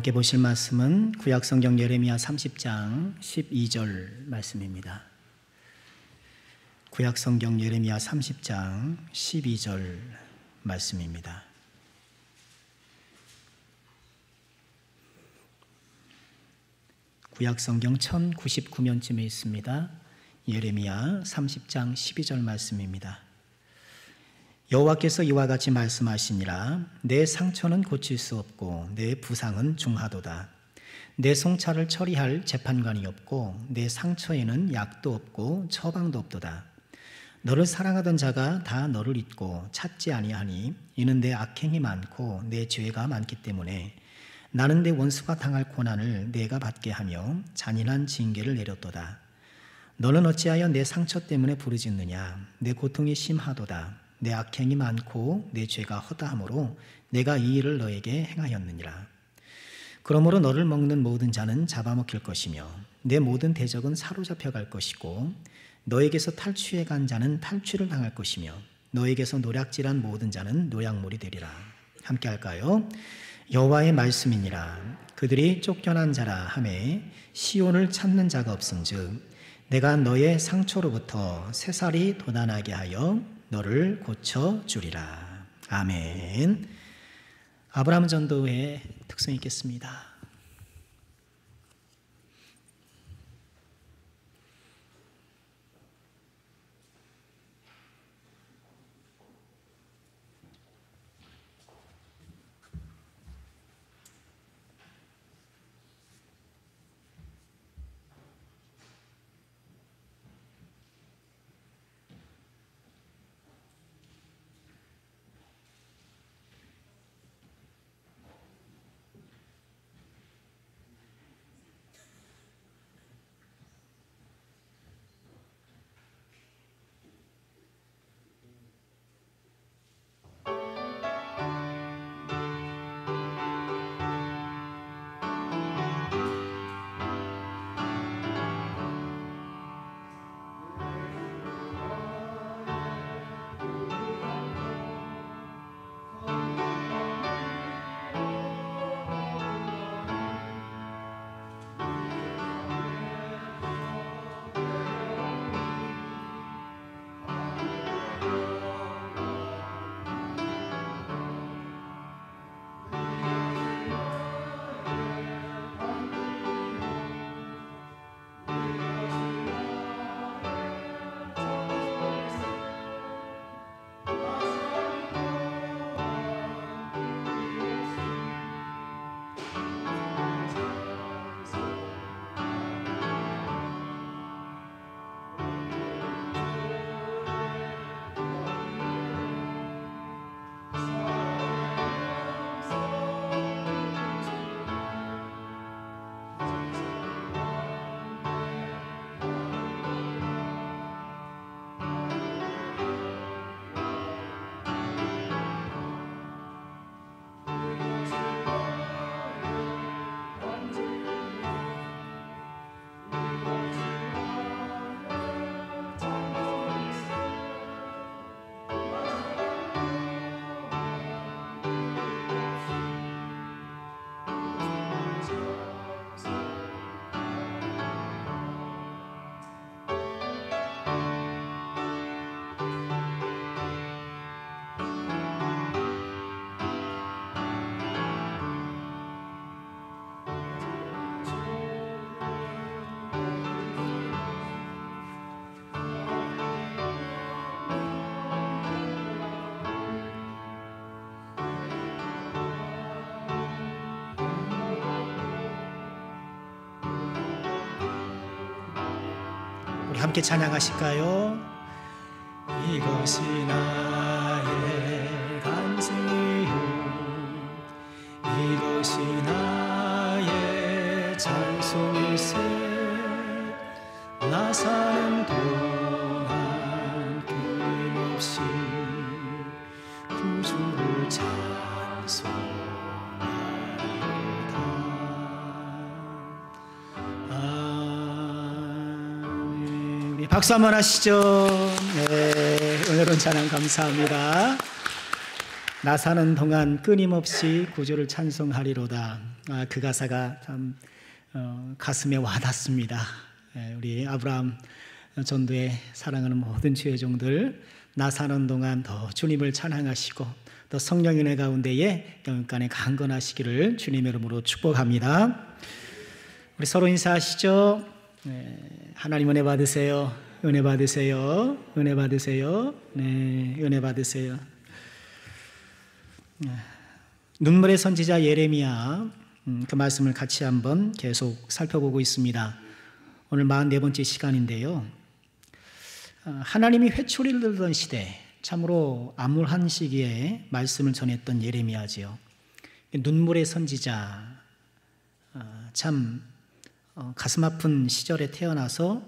함께 보실 말씀은 구약성경 예레미야 30장 12절 말씀입니다. 구약성경 예레미야 30장 12절 말씀입니다. 구약성경 1099면쯤에 있습니다. 예레미야 30장 12절 말씀입니다. 여호와께서 이와 같이 말씀하시니라. 내 상처는 고칠 수 없고 내 부상은 중하도다. 내 송차를 처리할 재판관이 없고 내 상처에는 약도 없고 처방도 없도다. 너를 사랑하던 자가 다 너를 잊고 찾지 아니하니 이는 내 악행이 많고 내 죄가 많기 때문에 나는 내 원수가 당할 고난을 내가 받게 하며 잔인한 징계를 내렸도다. 너는 어찌하여 내 상처 때문에 부르짖느냐. 내 고통이 심하도다. 내 악행이 많고 내 죄가 허다함으로 내가 이 일을 너에게 행하였느니라. 그러므로 너를 먹는 모든 자는 잡아먹힐 것이며 내 모든 대적은 사로잡혀 갈 것이고 너에게서 탈취해 간 자는 탈취를 당할 것이며 너에게서 노략질한 모든 자는 노약물이 되리라. 함께 할까요? 여호와의 말씀이니라. 그들이 쫓겨난 자라 하매 시온을 찾는 자가 없은즉 내가 너의 상처로부터 새살이 돋아나게 하여 너를 고쳐주리라. 아멘. 아브라함 전도의 특성이 있겠습니다. 함께 찬양하실까요? 이것이 나의 간증이요 이것이 나의 찬송일세 나 사는 동안 끊임없이 구주를 찬송하리로다. 박수 한번 하시죠. 네, 오늘은 찬양 감사합니다. 나 사는 동안 끊임없이 구주를 찬송하리로다. 그 가사가 참 가슴에 와닿습니다. 우리 아브라함 전도의 사랑하는 모든 지회종들, 나 사는 동안 더 주님을 찬양하시고 또 성령의 은혜 가운데에 영육간에 강건하시기를 주님의 이름으로 축복합니다. 우리 서로 인사하시죠. 하나님 은혜 받으세요. 은혜 받으세요. 은혜 받으세요. 네, 은혜 받으세요. 눈물의 선지자 예레미야, 그 말씀을 같이 한번 계속 살펴보고 있습니다. 오늘 44번째 시간인데요. 하나님이 회초리를 들던 시대, 참으로 암울한 시기에 말씀을 전했던 예레미야지요. 눈물의 선지자, 참 가슴 아픈 시절에 태어나서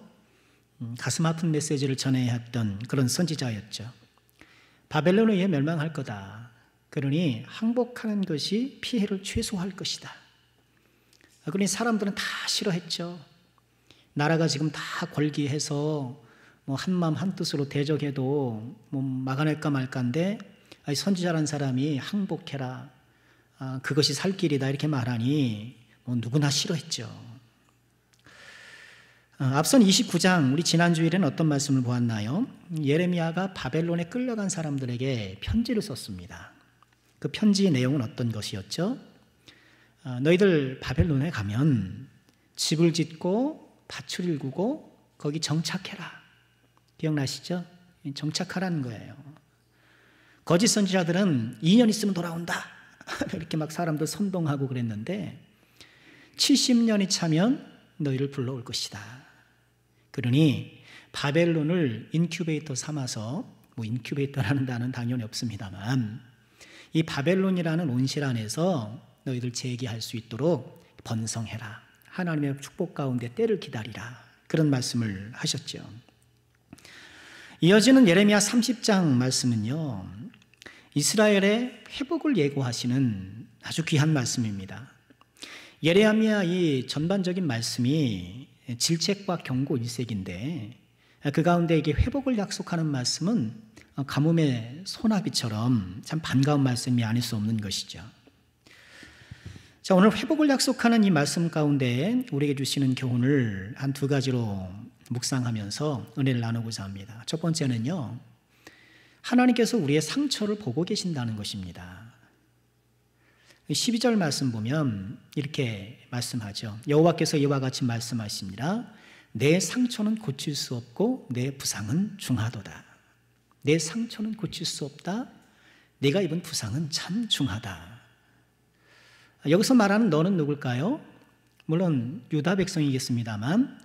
가슴 아픈 메시지를 전해야 했던 그런 선지자였죠. 바벨론에 의해 멸망할 거다. 그러니 항복하는 것이 피해를 최소화할 것이다. 그러니 사람들은 다 싫어했죠. 나라가 지금 다 골기해서 한마음 한뜻으로 대적해도 막아낼까 말까인데 선지자라는 사람이 항복해라, 그것이 살 길이다 이렇게 말하니 누구나 싫어했죠. 앞선 29장, 우리 지난 주일에는 어떤 말씀을 보았나요? 예레미야가 바벨론에 끌려간 사람들에게 편지를 썼습니다. 그 편지의 내용은 어떤 것이었죠? 너희들 바벨론에 가면 집을 짓고 밭을 일구고 거기 정착해라. 기억나시죠? 정착하라는 거예요. 거짓 선지자들은 2년 있으면 돌아온다 이렇게 막 사람들 선동하고 그랬는데 70년이 차면 너희를 불러올 것이다. 그러니 바벨론을 인큐베이터 삼아서, 인큐베이터라는 단어는 당연히 없습니다만, 이 바벨론이라는 온실 안에서 너희들 재기할 수 있도록 번성해라. 하나님의 축복 가운데 때를 기다리라. 그런 말씀을 하셨죠. 이어지는 예레미야 30장 말씀은요, 이스라엘의 회복을 예고하시는 아주 귀한 말씀입니다. 예레미야 이 전반적인 말씀이 질책과 경고 일색인데, 그 가운데 이게 회복을 약속하는 말씀은 가뭄의 소나비처럼 참 반가운 말씀이 아닐 수 없는 것이죠. 자, 오늘 회복을 약속하는 이 말씀 가운데 우리에게 주시는 교훈을 한 두 가지로 묵상하면서 은혜를 나누고자 합니다. 첫 번째는요, 하나님께서 우리의 상처를 보고 계신다는 것입니다. 12절 말씀 보면 이렇게 말씀하죠. 여호와께서 이와 같이 말씀하십니다. 내 상처는 고칠 수 없고 내 부상은 중하도다. 내 상처는 고칠 수 없다. 내가 입은 부상은 참 중하다. 여기서 말하는 너는 누굴까요? 물론 유다 백성이겠습니다만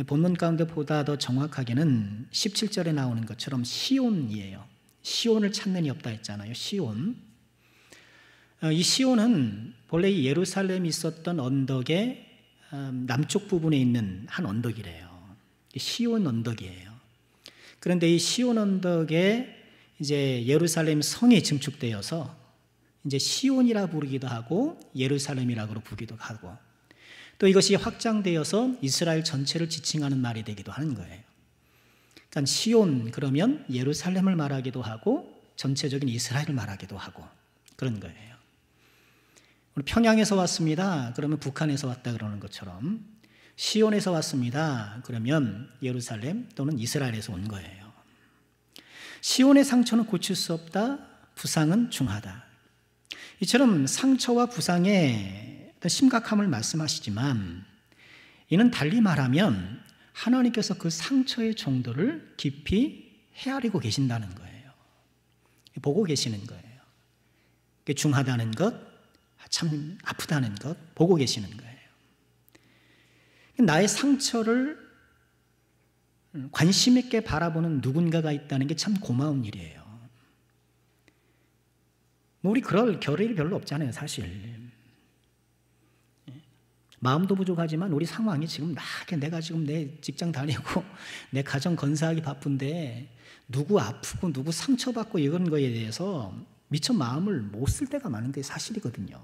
본문 가운데 보다 더 정확하게는 17절에 나오는 것처럼 시온이에요. 시온을 찾는 이 없다 했잖아요. 시온. 이 시온은 본래 예루살렘이 있었던 언덕의 남쪽 부분에 있는 한 언덕이래요. 시온 언덕이에요. 그런데 이 시온 언덕에 이제 예루살렘 성이 증축되어서 이제 시온이라 부르기도 하고 예루살렘이라고 부르기도 하고, 또 이것이 확장되어서 이스라엘 전체를 지칭하는 말이 되기도 하는 거예요. 그러니까 시온 그러면 예루살렘을 말하기도 하고 전체적인 이스라엘을 말하기도 하고 그런 거예요. 우리 평양에서 왔습니다. 그러면 북한에서 왔다 그러는 것처럼 시온에서 왔습니다. 그러면 예루살렘 또는 이스라엘에서 온 거예요. 시온의 상처는 고칠 수 없다. 부상은 중하다. 이처럼 상처와 부상의 심각함을 말씀하시지만, 이는 달리 말하면 하나님께서 그 상처의 정도를 깊이 헤아리고 계신다는 거예요. 보고 계시는 거예요. 중하다는 것, 참 아프다는 것 보고 계시는 거예요. 나의 상처를 관심 있게 바라보는 누군가가 있다는 게 참 고마운 일이에요. 우리 그럴 겨를이 별로 없잖아요, 사실. 마음도 부족하지만 우리 상황이 지금 내가 지금 내 직장 다니고 내 가정 건사하기 바쁜데 누구 아프고 누구 상처받고 이런 거에 대해서 미처 마음을 못 쓸 때가 많은 게 사실이거든요.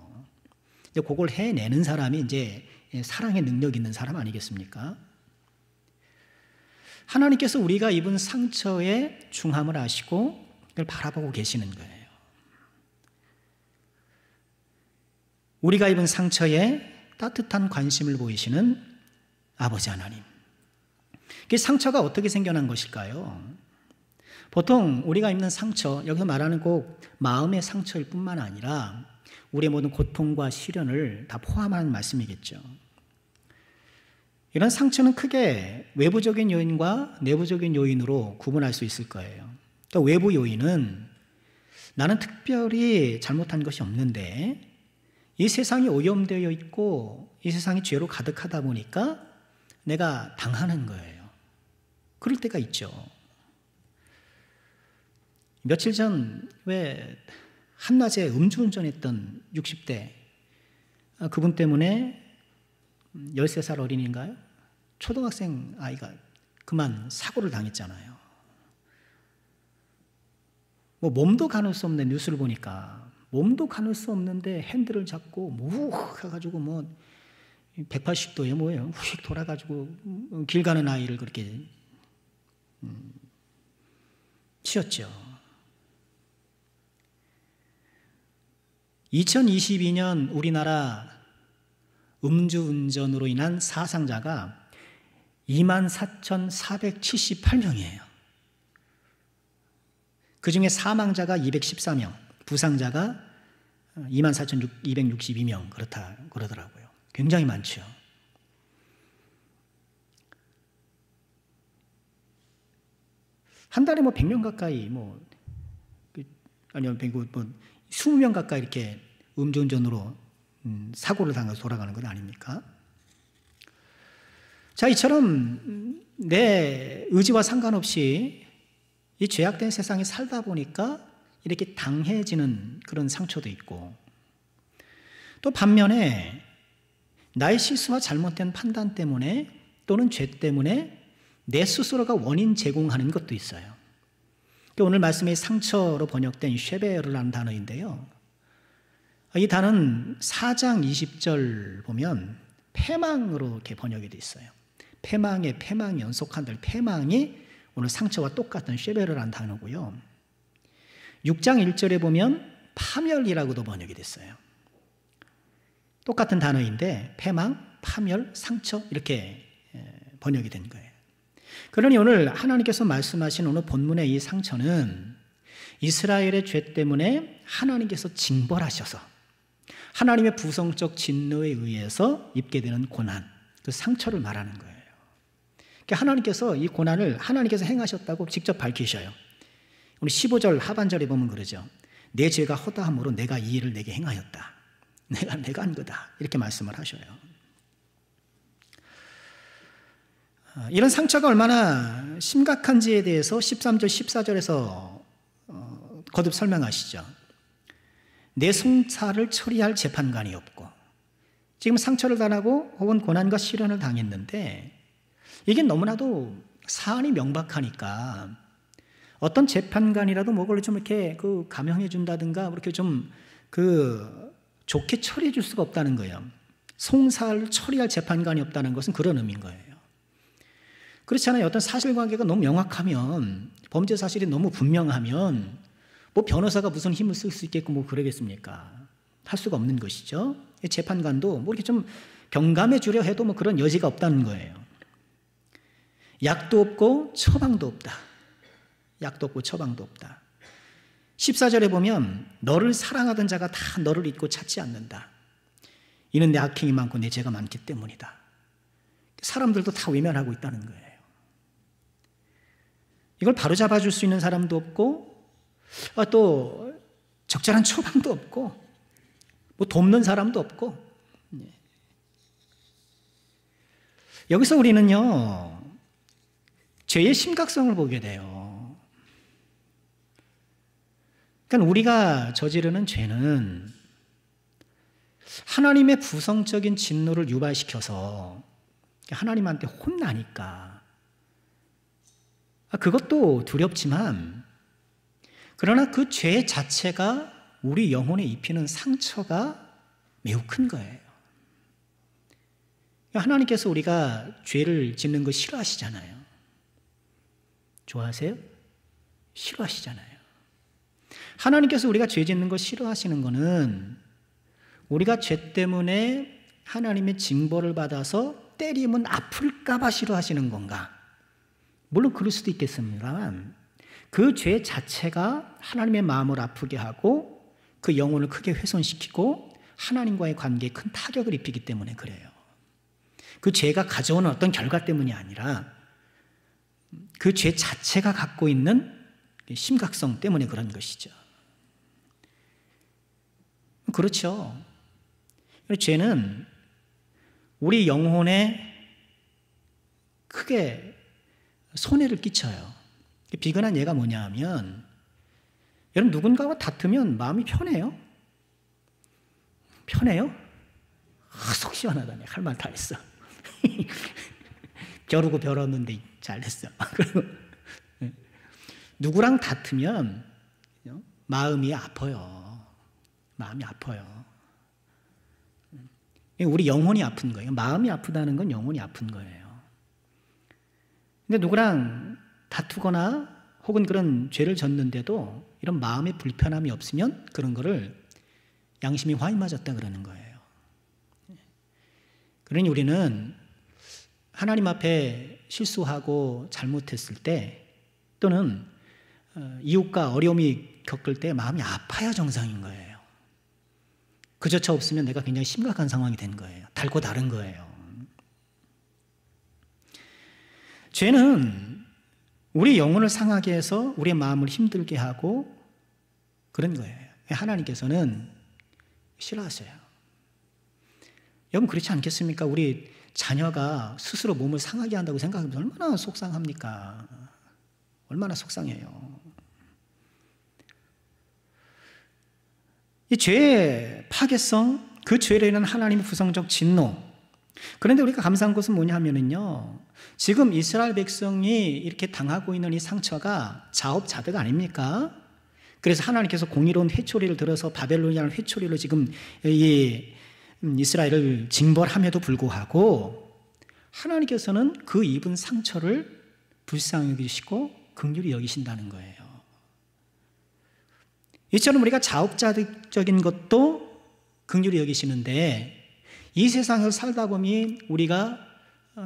이제 그걸 해내는 사람이 이제 사랑의 능력 있는 사람 아니겠습니까? 하나님께서 우리가 입은 상처의 중함을 아시고 그걸 바라보고 계시는 거예요. 우리가 입은 상처에 따뜻한 관심을 보이시는 아버지 하나님. 그 상처가 어떻게 생겨난 것일까요? 보통 우리가 입는 상처, 여기서 말하는 꼭 마음의 상처일 뿐만 아니라 우리의 모든 고통과 시련을 다 포함한 말씀이겠죠. 이런 상처는 크게 외부적인 요인과 내부적인 요인으로 구분할 수 있을 거예요. 그러니까 외부 요인은 나는 특별히 잘못한 것이 없는데 이 세상이 오염되어 있고 이 세상이 죄로 가득하다 보니까 내가 당하는 거예요. 그럴 때가 있죠. 며칠 전 왜 한낮에 음주운전했던 60대 그분 때문에 13살 어린이인가요? 초등학생 아이가 그만 사고를 당했잖아요. 뭐 몸도 가눌 수 없는 뉴스를 보니까 몸도 가눌 수 없는데 핸들을 잡고 욱 해가지고 뭐 180도에 뭐예요? 휙 돌아가지고 길 가는 아이를 그렇게 치었죠. 2022년 우리나라 음주운전으로 인한 사상자가 24,478명이에요. 그 중에 사망자가 214명, 부상자가 24,262명 그러더라고요. 굉장히 많죠. 한 달에 뭐 100명 가까이 아니면 20명 가까이 이렇게 음주운전으로 사고를 당해서 돌아가는 것 아닙니까? 자, 이처럼 내 의지와 상관없이 이 죄악된 세상에 살다 보니까 이렇게 당해지는 그런 상처도 있고, 또 반면에 나의 실수와 잘못된 판단 때문에 또는 죄 때문에 내 스스로가 원인 제공하는 것도 있어요. 오늘 말씀이 상처로 번역된 쉐베르라는 단어인데요. 이 단어는 4장 20절 보면 패망으로 이렇게 번역이 되어 있어요. 패망에 패망이 연속한 들 패망이 오늘 상처와 똑같은 쉐베르라는 단어고요. 6장 1절에 보면 파멸이라고도 번역이 됐어요. 똑같은 단어인데 패망, 파멸, 상처 이렇게 번역이 된 거예요. 그러니 오늘 하나님께서 말씀하신 오늘 본문의 이 상처는 이스라엘의 죄 때문에 하나님께서 징벌하셔서 하나님의 부성적 진노에 의해서 입게 되는 고난, 그 상처를 말하는 거예요. 그러니까 하나님께서 이 고난을 하나님께서 행하셨다고 직접 밝히셔요. 우리 15절 하반절에 보면 그러죠. 내 죄가 허다함으로 내가 이 일을 내게 행하였다. 내가 한 거다. 이렇게 말씀을 하셔요. 이런 상처가 얼마나 심각한지에 대해서 13절, 14절에서 거듭 설명하시죠. 내 송사를 처리할 재판관이 없고, 지금 상처를 당하고 혹은 고난과 시련을 당했는데 이게 너무나도 사안이 명백하니까 어떤 재판관이라도 그걸 좀 이렇게 감형해 준다든가 그렇게 좀 좋게 처리해 줄 수가 없다는 거예요. 송사를 처리할 재판관이 없다는 것은 그런 의미인 거예요. 그렇잖아요. 어떤 사실관계가 너무 명확하면, 범죄 사실이 너무 분명하면 변호사가 무슨 힘을 쓸 수 있겠고 그러겠습니까? 할 수가 없는 것이죠. 재판관도 이렇게 좀 경감해 주려 해도 그런 여지가 없다는 거예요. 약도 없고 처방도 없다. 약도 없고 처방도 없다. 14절에 보면 너를 사랑하던 자가 다 너를 잊고 찾지 않는다. 이는 내 악행이 많고 내 죄가 많기 때문이다. 사람들도 다 외면하고 있다는 거예요. 이걸 바로잡아 줄 수 있는 사람도 없고 또 적절한 처방도 없고 돕는 사람도 없고. 여기서 우리는요 죄의 심각성을 보게 돼요. 그러니까 우리가 저지르는 죄는 하나님의 부성적인 진노를 유발시켜서 하나님한테 혼나니까 그것도 두렵지만, 그러나 그 죄 자체가 우리 영혼에 입히는 상처가 매우 큰 거예요. 하나님께서 우리가 죄를 짓는 거 싫어하시잖아요. 좋아하세요? 싫어하시잖아요. 하나님께서 우리가 죄 짓는 거 싫어하시는 거는 우리가 죄 때문에 하나님의 징벌을 받아서 때리면 아플까 봐 싫어하시는 건가? 물론 그럴 수도 있겠습니다만 그 죄 자체가 하나님의 마음을 아프게 하고 그 영혼을 크게 훼손시키고 하나님과의 관계에 큰 타격을 입히기 때문에 그래요. 그 죄가 가져오는 어떤 결과 때문이 아니라 그 죄 자체가 갖고 있는 심각성 때문에 그런 것이죠. 그렇죠. 죄는 우리 영혼에 크게 손해를 끼쳐요. 비근한 예가 뭐냐 하면 여러분 누군가와 다투면 마음이 편해요? 편해요? 속 시원하다네. 할 말 다 했어. 벼르고 벼렀는데 잘했어. 그리고 누구랑 다투면 마음이 아파요. 마음이 아파요. 우리 영혼이 아픈 거예요. 마음이 아프다는 건 영혼이 아픈 거예요. 근데 누구랑 다투거나 혹은 그런 죄를 졌는데도 이런 마음의 불편함이 없으면 그런 거를 양심이 화이 맞았다 그러는 거예요. 그러니 우리는 하나님 앞에 실수하고 잘못했을 때 또는 이웃과 어려움이 겪을 때 마음이 아파야 정상인 거예요. 그조차 없으면 내가 굉장히 심각한 상황이 된 거예요. 달고 다른 거예요. 죄는 우리 영혼을 상하게 해서 우리의 마음을 힘들게 하고 그런 거예요. 하나님께서는 싫어하세요. 여러분 그렇지 않겠습니까? 우리 자녀가 스스로 몸을 상하게 한다고 생각하면 얼마나 속상합니까? 얼마나 속상해요. 이 죄의 파괴성, 그 죄로 인한 하나님의 부정적 진노. 그런데 우리가 감사한 것은 뭐냐 하면은요, 지금 이스라엘 백성이 이렇게 당하고 있는 이 상처가 자업자득 아닙니까? 그래서 하나님께서 공의로운 회초리를 들어서 바벨론이라는 회초리로 지금 이 이스라엘을 징벌함에도 불구하고 하나님께서는 그 입은 상처를 불쌍히 여기시고 긍휼히 여기신다는 거예요. 이처럼 우리가 자업자득적인 것도 긍휼히 여기시는데 이 세상을 살다 보니 우리가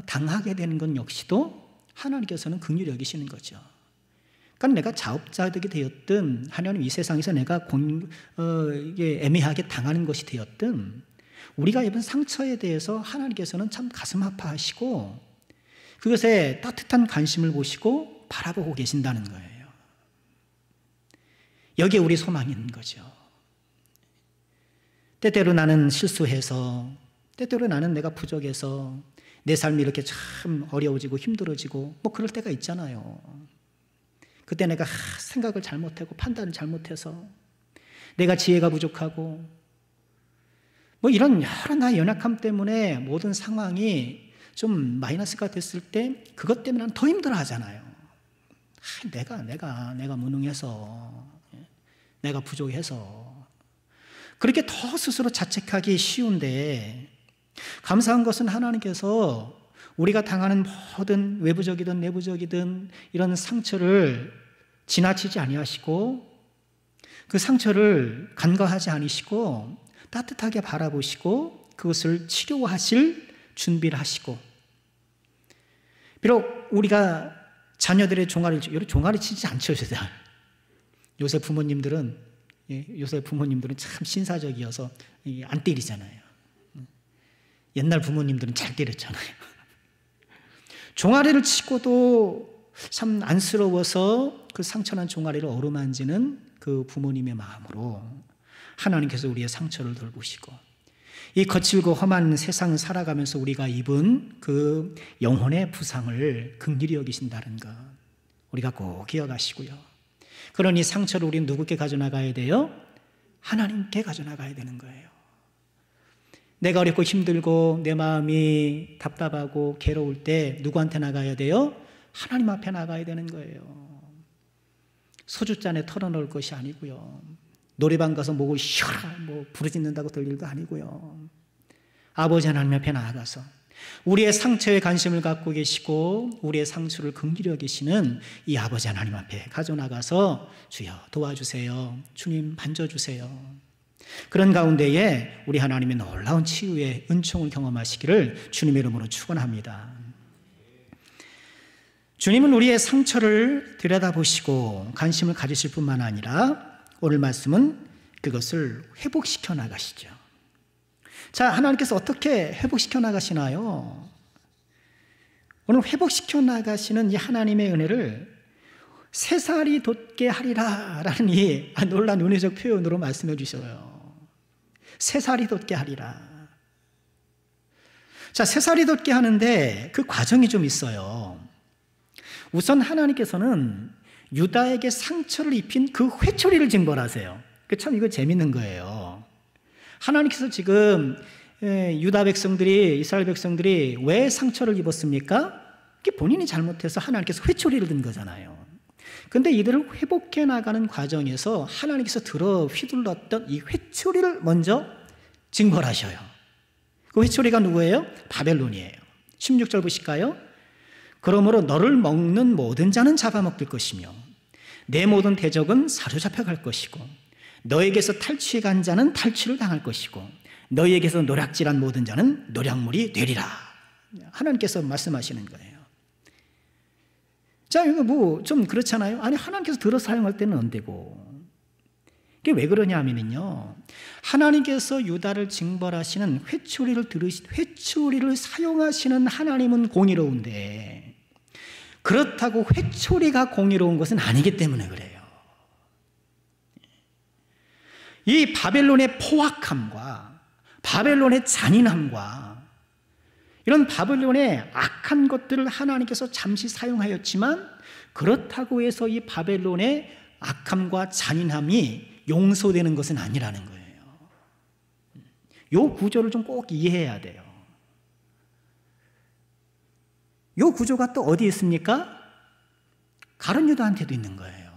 당하게 되는 것 역시도 하나님께서는 긍휼히 여기시는 거죠. 그러니까 내가 자업자득이 되었든 하나님 이 세상에서 내가 이게 애매하게 당하는 것이 되었든 우리가 입은 상처에 대해서 하나님께서는 참 가슴 아파하시고 그것에 따뜻한 관심을 보시고 바라보고 계신다는 거예요. 여기에 우리 소망이 있는 거죠. 때때로 나는 실수해서, 때때로 나는 내가 부족해서 내 삶이 이렇게 참 어려워지고 힘들어지고 뭐 그럴 때가 있잖아요. 그때 내가 생각을 잘못하고 판단을 잘못해서 내가 지혜가 부족하고 뭐 이런 여러 나의 연약함 때문에 모든 상황이 좀 마이너스가 됐을 때 그것 때문에 더 힘들어 하잖아요. 내가 무능해서, 내가 부족해서. 그렇게 더 스스로 자책하기 쉬운데 감사한 것은 하나님께서 우리가 당하는 모든 외부적이든 내부적이든 이런 상처를 지나치지 아니하시고 그 상처를 간과하지 않으시고 따뜻하게 바라보시고 그것을 치료하실 준비를 하시고 비록 우리가 자녀들의 종아리 치지 않죠. 요새 부모님들은 참 신사적이어서 안 때리잖아요. 옛날 부모님들은 잘 때렸잖아요. 종아리를 치고도 참 안쓰러워서 그 상처난 종아리를 어루만지는 그 부모님의 마음으로 하나님께서 우리의 상처를 돌보시고 이 거칠고 험한 세상을 살아가면서 우리가 입은 그 영혼의 부상을 긍휼히 여기신다는 것 우리가 꼭 기억하시고요. 그러니 상처를 우리는 누구께 가져나가야 돼요? 하나님께 가져나가야 되는 거예요. 내가 어렵고 힘들고 내 마음이 답답하고 괴로울 때 누구한테 나가야 돼요? 하나님 앞에 나가야 되는 거예요. 소주잔에 털어놓을 것이 아니고요. 노래방 가서 목을 쉬어라 부르짖는다고 될 일도 아니고요. 아버지 하나님 앞에 나아가서 우리의 상처에 관심을 갖고 계시고 우리의 상처를 긍휼히 여기시는 이 아버지 하나님 앞에 가져나가서 주여 도와주세요. 주님 만져주세요. 그런 가운데에 우리 하나님의 놀라운 치유의 은총을 경험하시기를 주님의 이름으로 축원합니다. 주님은 우리의 상처를 들여다보시고 관심을 가지실 뿐만 아니라 오늘 말씀은 그것을 회복시켜 나가시죠. 자, 하나님께서 어떻게 회복시켜 나가시나요? 오늘 회복시켜 나가시는 이 하나님의 은혜를 새살이 돋게 하리라 라는 이 놀라운 은혜적 표현으로 말씀해 주셔요. 새살이 돋게 하리라. 자, 새살이 돋게 하는데 그 과정이 좀 있어요. 우선 하나님께서는 유다에게 상처를 입힌 그 회초리를 징벌하세요. 참 이거 재밌는 거예요. 하나님께서 지금 유다 백성들이, 이스라엘 백성들이 왜 상처를 입었습니까? 그게 본인이 잘못해서 하나님께서 회초리를 든 거잖아요. 근데 이들을 회복해 나가는 과정에서 하나님께서 들어 휘둘렀던 이 회초리를 먼저 징벌하셔요. 그 회초리가 누구예요? 바벨론이에요. 16절 보실까요? 그러므로 너를 먹는 모든 자는 잡아먹을 것이며 내 모든 대적은 사로잡혀 갈 것이고 너에게서 탈취해 간 자는 탈취를 당할 것이고 너에게서 노략질한 모든 자는 노략물이 되리라. 하나님께서 말씀하시는 거예요. 자, 이거 뭐 좀 그렇잖아요. 아니, 하나님께서 들어 사용할 때는 안 되고. 이게 왜 그러냐면요, 하나님께서 유다를 징벌하시는 회초리를 사용하시는 하나님은 공의로운데 그렇다고 회초리가 공의로운 것은 아니기 때문에 그래요. 이 바벨론의 포악함과 바벨론의 잔인함과 이런 바벨론의 악한 것들을 하나님께서 잠시 사용하였지만 그렇다고 해서 이 바벨론의 악함과 잔인함이 용서되는 것은 아니라는 거예요. 이 구조를 좀 꼭 이해해야 돼요. 이 구조가 또 어디 있습니까? 가룟 유다한테도 있는 거예요.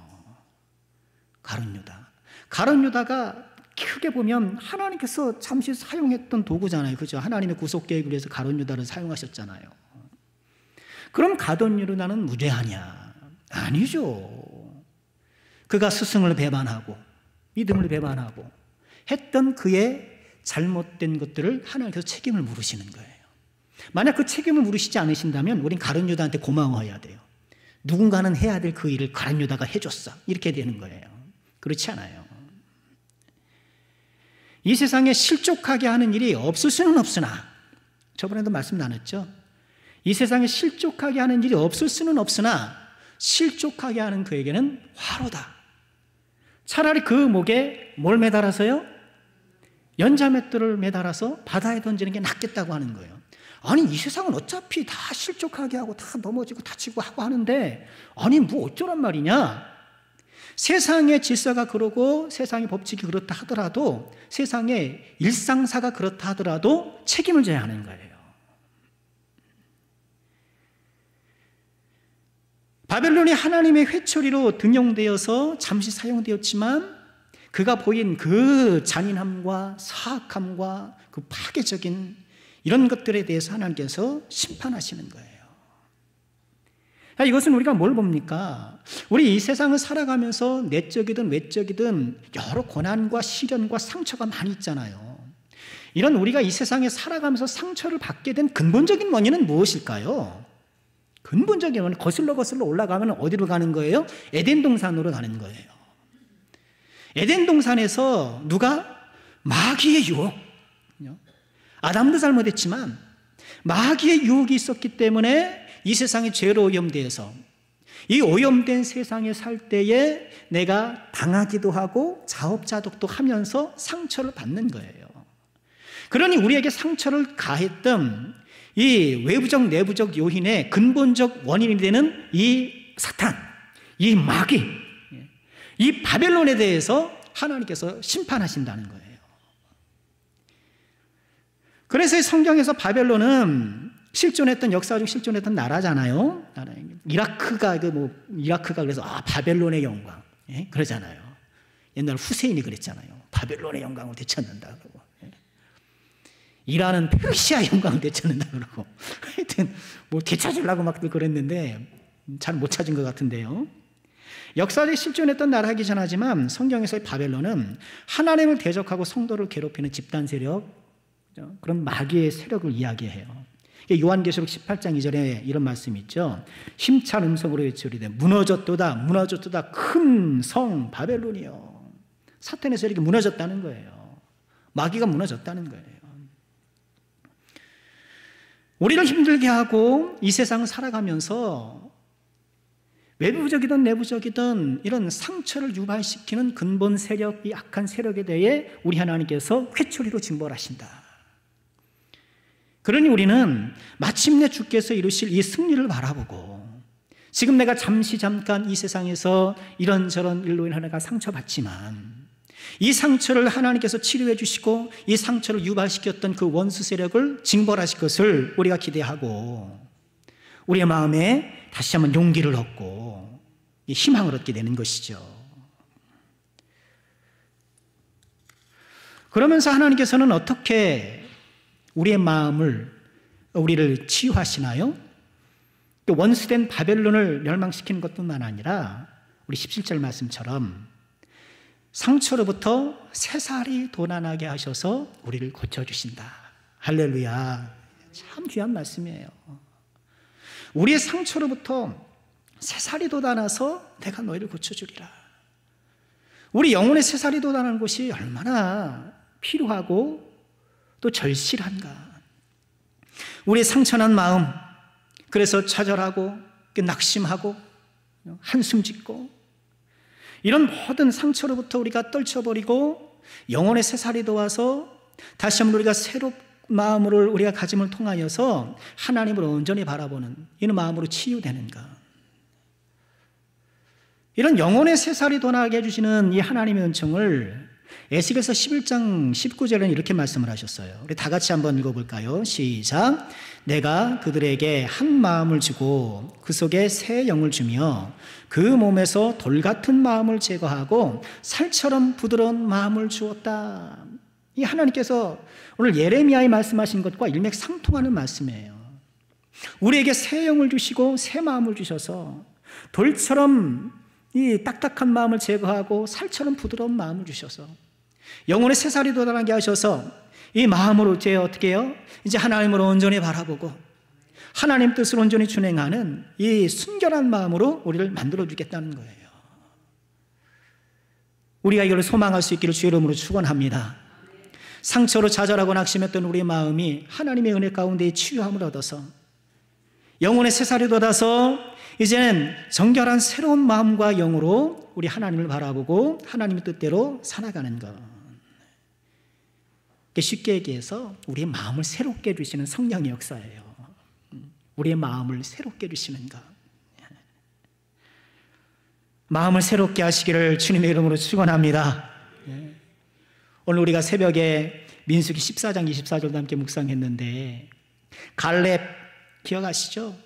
가룟 유다. 가룟 유다가 크게 보면 하나님께서 잠시 사용했던 도구잖아요. 그죠? 하나님의 구속 계획을 위해서 가룟 유다를 사용하셨잖아요. 그럼 가룟 유다는 무죄하냐? 아니죠. 그가 스승을 배반하고 믿음을 배반하고 했던 그의 잘못된 것들을 하나님께서 책임을 물으시는 거예요. 만약 그 책임을 물으시지 않으신다면 우린 가룟 유다한테 고마워해야 돼요. 누군가는 해야 될 그 일을 가룟 유다가 해줬어. 이렇게 되는 거예요. 그렇지 않아요. 이 세상에 실족하게 하는 일이 없을 수는 없으나, 저번에도 말씀 나눴죠. 이 세상에 실족하게 하는 일이 없을 수는 없으나 실족하게 하는 그에게는 화로다. 차라리 그 목에 뭘 매달아서요? 연자맷돌을 매달아서 바다에 던지는 게 낫겠다고 하는 거예요. 아니, 이 세상은 어차피 다 실족하게 하고 다 넘어지고 다치고 하고 하는데 아니 뭐 어쩌란 말이냐. 세상의 질서가 그러고 세상의 법칙이 그렇다 하더라도, 세상의 일상사가 그렇다 하더라도 책임을 져야 하는 거예요. 바벨론이 하나님의 회초리로 등용되어서 잠시 사용되었지만 그가 보인 그 잔인함과 사악함과 그 파괴적인 이런 것들에 대해서 하나님께서 심판하시는 거예요. 이것은 우리가 뭘 봅니까? 우리 이 세상을 살아가면서 내적이든 외적이든 여러 고난과 시련과 상처가 많이 있잖아요. 이런 우리가 이 세상에 살아가면서 상처를 받게 된 근본적인 원인은 무엇일까요? 근본적인 원인, 거슬러 올라가면 어디로 가는 거예요? 에덴 동산으로 가는 거예요. 에덴 동산에서 누가? 마귀의 유혹. 아담도 잘못했지만 마귀의 유혹이 있었기 때문에 이 세상이 죄로 오염되어서 이 오염된 세상에 살 때에 내가 당하기도 하고 자업자득도 하면서 상처를 받는 거예요. 그러니 우리에게 상처를 가했던 이 외부적 내부적 요인의 근본적 원인이 되는 이 사탄, 이 마귀, 이 바벨론에 대해서 하나님께서 심판하신다는 거예요. 그래서 성경에서 바벨론은 실존했던, 역사적 실존했던 나라잖아요. 이라크가 그래서 바벨론의 영광, 예? 그러잖아요. 옛날 후세인이 그랬잖아요. 바벨론의 영광을 되찾는다 그러고, 예? 이란은 페르시아의 영광을 되찾는다 그러고, 하여튼 뭐 되찾으려고 막 그랬는데 잘 못 찾은 것 같은데요. 역사적으로 실존했던 나라이긴 하지만 성경에서의 바벨론은 하나님을 대적하고 성도를 괴롭히는 집단 세력, 그런 마귀의 세력을 이야기해요. 요한계시록 18장 2절에 이런 말씀이 있죠. 힘찬 음성으로 외치리되 무너졌도다 무너졌도다 큰 성 바벨론이요. 사탄의 세력이 무너졌다는 거예요. 마귀가 무너졌다는 거예요. 우리를 힘들게 하고 이 세상을 살아가면서 외부적이든 내부적이든 이런 상처를 유발시키는 근본 세력, 이 악한 세력에 대해 우리 하나님께서 회초리로 징벌하신다. 그러니 우리는 마침내 주께서 이루실 이 승리를 바라보고, 지금 내가 잠깐 이 세상에서 이런저런 일로 인해 내가 상처받지만 이 상처를 하나님께서 치료해 주시고 이 상처를 유발시켰던 그 원수 세력을 징벌하실 것을 우리가 기대하고 우리의 마음에 다시 한번 용기를 얻고 희망을 얻게 되는 것이죠. 그러면서 하나님께서는 어떻게 우리의 마음을, 우리를 치유하시나요? 원수된 바벨론을 멸망시키는 것뿐만 아니라 우리 17절 말씀처럼 상처로부터 새살이 돋아나게 하셔서 우리를 고쳐주신다. 할렐루야. 참 귀한 말씀이에요. 우리의 상처로부터 새살이 돋아나서 내가 너희를 고쳐주리라. 우리 영혼의 새살이 돋아나는 것이 얼마나 필요하고 또 절실한가. 우리의 상처난 마음, 그래서 좌절하고 낙심하고 한숨 짓고 이런 모든 상처로부터 우리가 떨쳐버리고 영혼의 새살이 돋아서 다시 한번 우리가 새롭게 마음을 우리가 가짐을 통하여서 하나님을 온전히 바라보는 이런 마음으로 치유되는가. 이런 영혼의 새살이 돋아나게 해주시는 이 하나님의 은총을 에스겔서 11장 19절에는 이렇게 말씀을 하셨어요. 우리 다 같이 한번 읽어볼까요? 시작. 내가 그들에게 한 마음을 주고 그 속에 새 영을 주며 그 몸에서 돌 같은 마음을 제거하고 살처럼 부드러운 마음을 주었다. 이 하나님께서 오늘 예레미야에 말씀하신 것과 일맥상통하는 말씀이에요. 우리에게 새 영을 주시고 새 마음을 주셔서 돌처럼 이 딱딱한 마음을 제거하고 살처럼 부드러운 마음을 주셔서 영혼의 새살이 돋아나게 하셔서 이 마음으로 이제 어떻게 해요? 이제 하나님을 온전히 바라보고 하나님 뜻을 온전히 준행하는 이 순결한 마음으로 우리를 만들어주겠다는 거예요. 우리가 이걸 소망할 수 있기를 주의 이름으로 축원합니다. 상처로 좌절하고 낙심했던 우리의 마음이 하나님의 은혜 가운데 치유함을 얻어서 영혼의 새살이 돋아서 이제는 정결한 새로운 마음과 영으로 우리 하나님을 바라보고 하나님의 뜻대로 살아가는 것. 쉽게 얘기해서 우리의 마음을 새롭게 해주시는 성령의 역사예요. 우리의 마음을 새롭게 해주시는 것. 마음을 새롭게 하시기를 주님의 이름으로 축원합니다. 오늘 우리가 새벽에 민수기 14장 24절도 함께 묵상했는데 갈렙 기억하시죠?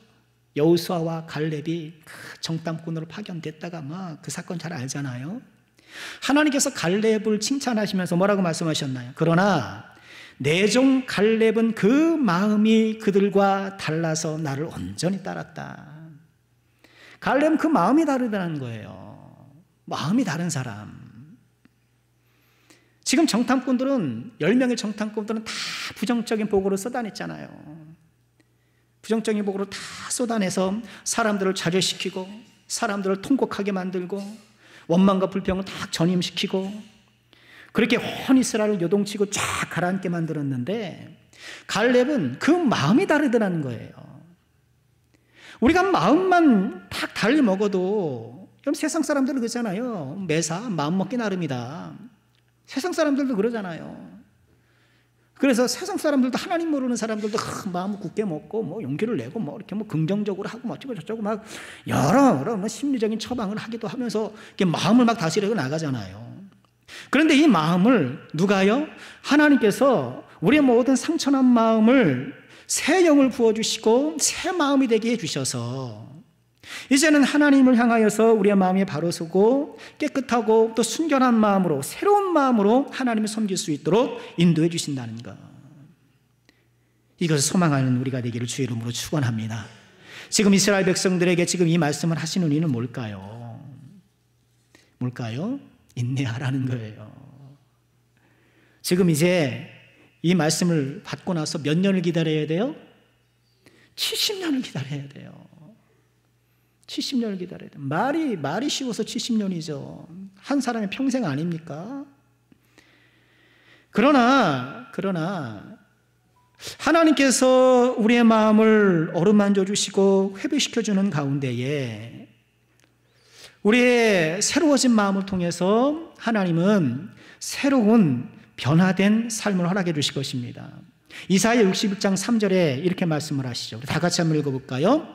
여호수아와 갈렙이 정탐꾼으로 파견됐다가 막 그 사건 잘 알잖아요. 하나님께서 갈렙을 칭찬하시면서 뭐라고 말씀하셨나요? 그러나 내 종 갈렙은 그 마음이 그들과 달라서 나를 온전히 따랐다. 갈렙은 그 마음이 다르다는 거예요. 마음이 다른 사람. 지금 정탐꾼들은 10명의 정탐꾼들은 다 부정적인 보고를 쏟아냈잖아요. 부정적인 보고를 다 쏟아내서 사람들을 좌절시키고 사람들을 통곡하게 만들고 원망과 불평을 다 전임시키고 그렇게 온 이스라엘을 요동치고 쫙 가라앉게 만들었는데 갈렙은 그 마음이 다르더라는 거예요. 우리가 마음만 딱 달리 먹어도 그럼 세상 사람들은 그러잖아요. 매사 마음 먹기 나름이다. 세상 사람들도 그러잖아요. 그래서 세상 사람들도 하나님 모르는 사람들도 마음을 굳게 먹고 뭐 용기를 내고 뭐 이렇게 뭐 긍정적으로 하고 뭐 어쩌고 저쩌고 막 여러 심리적인 처방을 하기도 하면서 이렇게 마음을 막 다스리고 나가잖아요. 그런데 이 마음을 누가요? 하나님께서 우리의 모든 상처난 마음을 새 영을 부어주시고 새 마음이 되게 해주셔서 이제는 하나님을 향하여서 우리의 마음이 바로 서고 깨끗하고 또 순결한 마음으로 새로운 마음으로 하나님을 섬길 수 있도록 인도해 주신다는 것. 이것을 소망하는 우리가 되기를 주의 이름으로 축원합니다. 지금 이스라엘 백성들에게 지금 이 말씀을 하시는 이유는 뭘까요? 뭘까요? 인내하라는 거예요. 지금 이제 이 말씀을 받고 나서 몇 년을 기다려야 돼요? 70년을 기다려야 돼요. 70년을 기다려야 돼요. 말이 쉬워서 70년이죠. 한 사람의 평생 아닙니까? 그러나 하나님께서 우리의 마음을 어루만져 주시고 회복시켜 주는 가운데에 우리의 새로워진 마음을 통해서 하나님은 새로운 변화된 삶을 허락해 주실 것입니다. 이사야 61장 3절에 이렇게 말씀을 하시죠. 우리 다 같이 한번 읽어볼까요?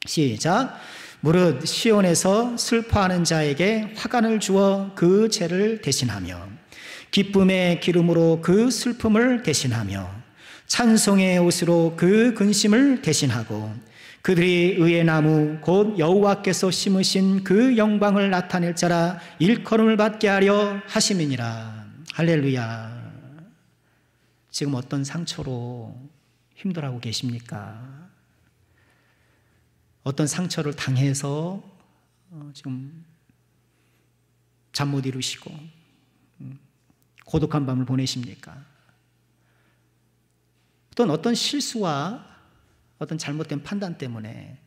시작. 무릇 시온에서 슬퍼하는 자에게 화관을 주어 그 죄를 대신하며 기쁨의 기름으로 그 슬픔을 대신하며 찬송의 옷으로 그 근심을 대신하고 그들이 의의 나무 곧 여호와께서 심으신 그 영광을 나타낼 자라 일컬음을 받게 하려 하심이니라. 할렐루야. 지금 어떤 상처로 힘들어하고 계십니까? 어떤 상처를 당해서 지금 잠 못 이루시고 고독한 밤을 보내십니까? 또는 어떤 실수와 어떤 잘못된 판단 때문에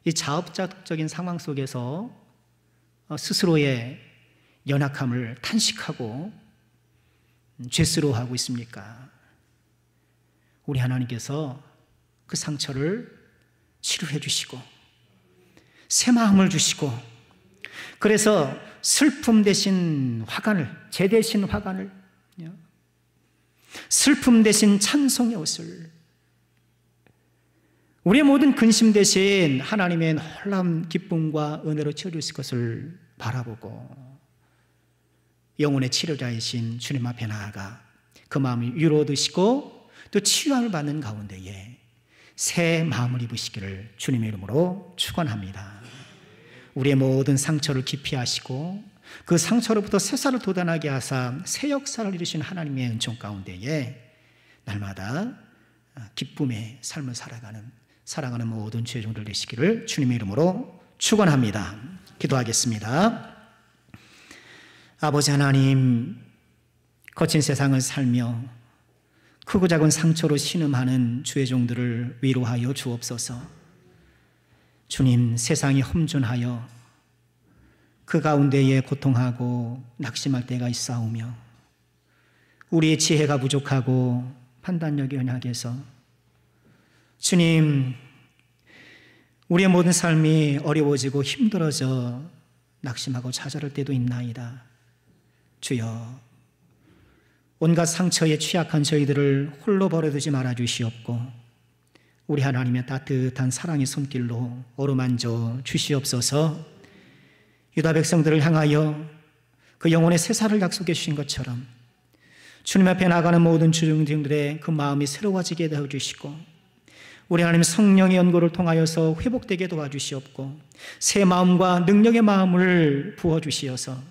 이 자업자득적인 상황 속에서 스스로의 연약함을 탄식하고 죄스러워하고 있습니까? 우리 하나님께서 그 상처를 치료해 주시고 새 마음을 주시고 그래서 슬픔 대신 화관을, 죄 대신 화관을, 슬픔 대신 찬송의 옷을, 우리의 모든 근심 대신 하나님의 놀라운 기쁨과 은혜로 채워주실 것을 바라보고 영혼의 치료자이신 주님 앞에 나아가 그 마음이 위로 얻으시고 또 치유함을 받는 가운데에 새 마음을 입으시기를 주님의 이름으로 축원합니다. 우리의 모든 상처를 기피하시고 그 상처로부터 새살을 돋아나게 하사 새 역사를 이루신 하나님의 은총 가운데에 날마다 기쁨의 삶을 살아가는 모든 죄종들 되시기를 주님의 이름으로 축원합니다. 기도하겠습니다. 아버지 하나님, 거친 세상을 살며 크고 작은 상처로 신음하는 주의 종들을 위로하여 주옵소서. 주님, 세상이 험준하여 그 가운데에 고통하고 낙심할 때가 있사오며 우리의 지혜가 부족하고 판단력이 연약해서 주님, 우리의 모든 삶이 어려워지고 힘들어져 낙심하고 좌절할 때도 있나이다. 주여, 온갖 상처에 취약한 저희들을 홀로 버려두지 말아 주시옵고 우리 하나님의 따뜻한 사랑의 손길로 어루만져 주시옵소서. 유다 백성들을 향하여 그 영혼의 새살을 약속해 주신 것처럼 주님 앞에 나가는 모든 주중들의 그 마음이 새로워지게 도와주시고 우리 하나님 성령의 연고를 통하여서 회복되게 도와주시옵고 새 마음과 능력의 마음을 부어주시어서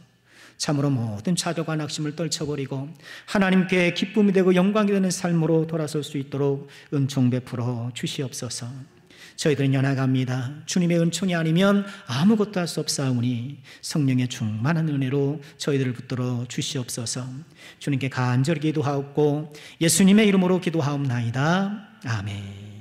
참으로 모든 좌절과 낙심을 떨쳐버리고 하나님께 기쁨이 되고 영광이 되는 삶으로 돌아설 수 있도록 은총 베풀어 주시옵소서. 저희들은 연약합니다. 주님의 은총이 아니면 아무것도 할 수 없사오니 성령의 충만한 은혜로 저희들을 붙들어 주시옵소서. 주님께 간절히 기도하옵고 예수님의 이름으로 기도하옵나이다. 아멘.